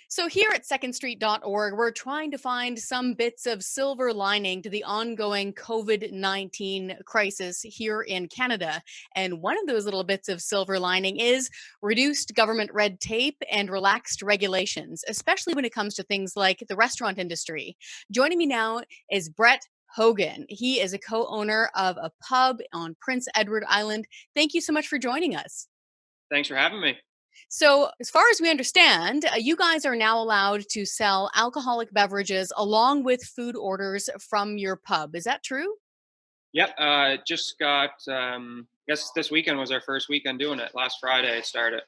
So, here at secondstreet.org, we're trying to find some bits of silver lining to the ongoing COVID-19 crisis here in Canada. And one of those little bits of silver lining is reduced government red tape and relaxed regulations, especially when it comes to things like the restaurant industry. Joining me now is Brett Hogan. He is a co owner of a pub on Prince Edward Island. Thank you so much for joining us. Thanks for having me. So, as far as we understand, you guys are now allowed to sell alcoholic beverages along with food orders from your pub. Is that true? Yep, just got. Guess this weekend was our first weekend doing it. Last Friday it started.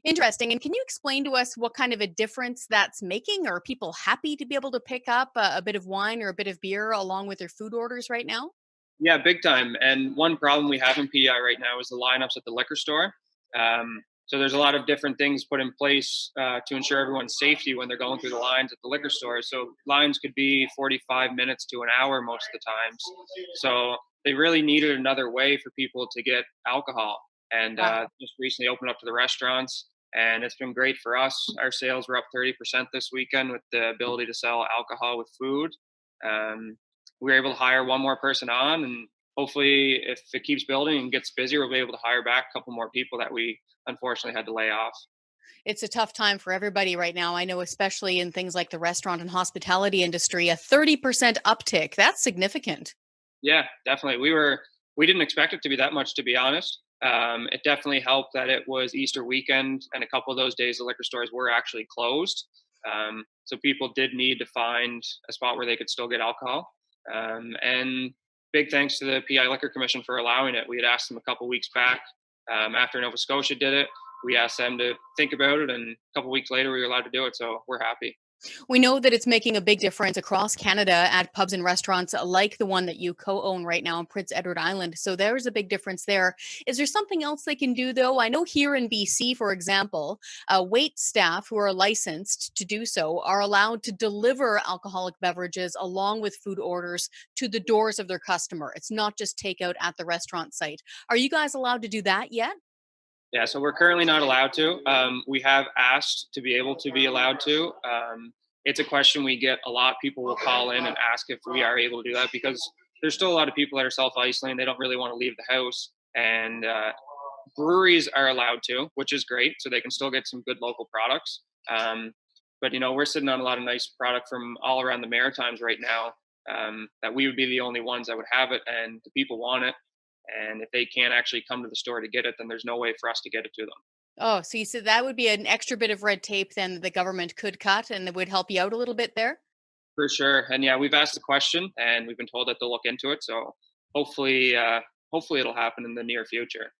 Interesting. And can you explain to us what kind of a difference that's making? Are people happy to be able to pick up a bit of wine or a bit of beer along with their food orders right now? Yeah, big time. And one problem we have in PEI right now is the lineups at the liquor store. So there's a lot of different things put in place to ensure everyone's safety when they're going through the lines at the liquor store. So lines could be 45 minutes to an hour most of the times. So they really needed another way for people to get alcohol, and Wow. just recently opened up to the restaurants. And it's been great for us. Our sales were up 30% this weekend with the ability to sell alcohol with food. Um, we were able to hire one more person on, and hopefully if it keeps building and gets busier, we'll be able to hire back a couple more people that we unfortunately had to lay off. It's a tough time for everybody right now. I know, especially in things like the restaurant and hospitality industry, a 30% uptick. That's significant. Yeah, definitely. We didn't expect it to be that much, to be honest. It definitely helped that it was Easter weekend, and a couple of those days the liquor stores were actually closed. So people did need to find a spot where they could still get alcohol. And big thanks to the PI Liquor Commission for allowing it. We had asked them a couple weeks back, after Nova Scotia did it. We asked them to think about it, and a couple weeks later we were allowed to do it. So we're happy. We know that it's making a big difference across Canada at pubs and restaurants like the one that you co-own right now on Prince Edward Island. So there's a big difference there. Is there something else they can do though? I know here in BC, for example, wait staff who are licensed to do so are allowed to deliver alcoholic beverages along with food orders to the doors of their customer. It's not just takeout at the restaurant site. Are you guys allowed to do that yet? Yeah, so we're currently not allowed to. We have asked to be able to be allowed to. It's a question we get a lot. People will call in and ask if we are able to do that because there's still a lot of people that are self isolating. They don't really want to leave the house. And breweries are allowed to, which is great. So they can still get some good local products. But, we're sitting on a lot of nice product from all around the Maritimes right now, that we would be the only ones that would have it. And the people want it, and if they can't actually come to the store to get it, then there's no way for us to get it to them. Oh, so you said that would be an extra bit of red tape then that the government could cut and it would help you out a little bit there? For sure. And yeah, we've asked the question and we've been told that they'll look into it. So hopefully, hopefully it'll happen in the near future.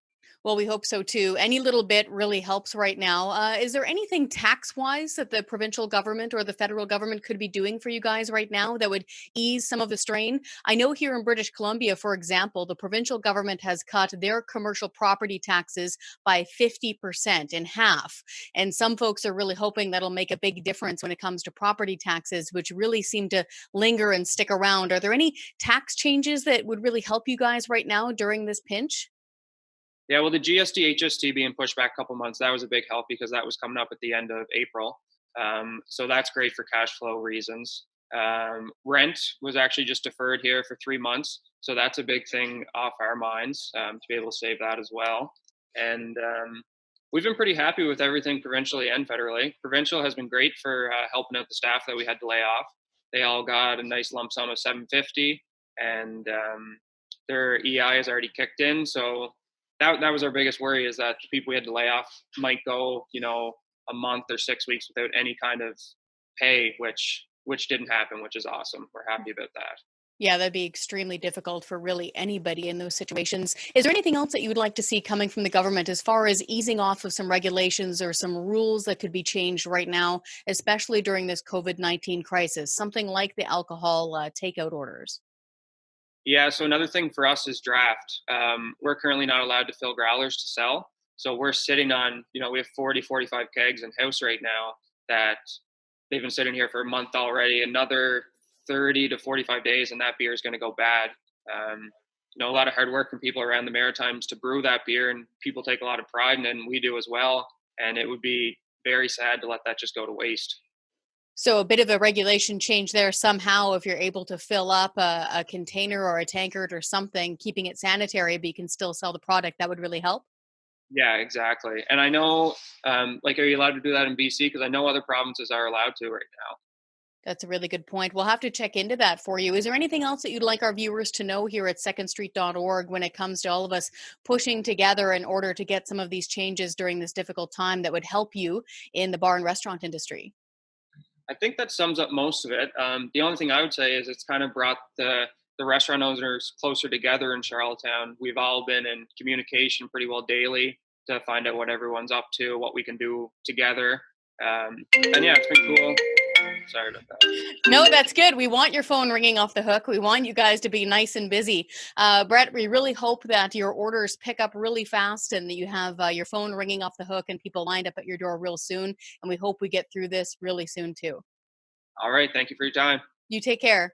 Well, we hope so too. Any little bit really helps right now. Is there anything tax wise that the provincial government or the federal government could be doing for you guys right now that would ease some of the strain? I know here in British Columbia, for example, the provincial government has cut their commercial property taxes by 50% in half. And some folks are really hoping that'll make a big difference when it comes to property taxes, which really seem to linger and stick around. Are there any tax changes that would really help you guys right now during this pinch? Yeah, well, the GST, HST being pushed back a couple months, that was a big help because that was coming up at the end of April. So that's great for cash flow reasons. Rent was actually just deferred here for 3 months. So that's a big thing off our minds, to be able to save that as well. And we've been pretty happy with everything provincially and federally. Provincial has been great for helping out the staff that we had to lay off. They all got a nice lump sum of 750, and their EI has already kicked in. So that was our biggest worry, is that the people we had to lay off might go, a month or 6 weeks without any kind of pay, which didn't happen, which is awesome. We're happy about that. Yeah, that'd be extremely difficult for really anybody in those situations. Is there anything else that you would like to see coming from the government as far as easing off of some regulations or some rules that could be changed right now, especially during this COVID-19 crisis? Something like the alcohol takeout orders. Yeah. So another thing for us is draft. We're currently not allowed to fill growlers to sell. So we're sitting on, we have 40, 45 kegs in house right now that they've been sitting here for a month already. Another 30 to 45 days, and that beer is going to go bad. Um, a lot of hard work from people around the Maritimes to brew that beer, and people take a lot of pride in it, and we do as well. And it would be very sad to let that just go to waste. So a bit of a regulation change there somehow if you're able to fill up a container or a tankard or something, keeping it sanitary, but you can still sell the product, that would really help. Yeah, exactly. And I know, like, are you allowed to do that in BC? Because I know other provinces are allowed to right now. That's a really good point. We'll have to check into that for you. Is there anything else that you'd like our viewers to know here at secondstreet.org when it comes to all of us pushing together in order to get some of these changes during this difficult time that would help you in the bar and restaurant industry? I think that sums up most of it. The only thing I would say is it's kind of brought the restaurant owners closer together in Charlottetown. We've all been in communication pretty well daily to find out what everyone's up to, what we can do together. And yeah, it's been cool. Sorry about that. No, that's good. We want your phone ringing off the hook. We want you guys to be nice and busy. Brett, we really hope that your orders pick up really fast and that you have your phone ringing off the hook and people lined up at your door real soon. And we hope we get through this really soon too. All right. Thank you for your time. You take care.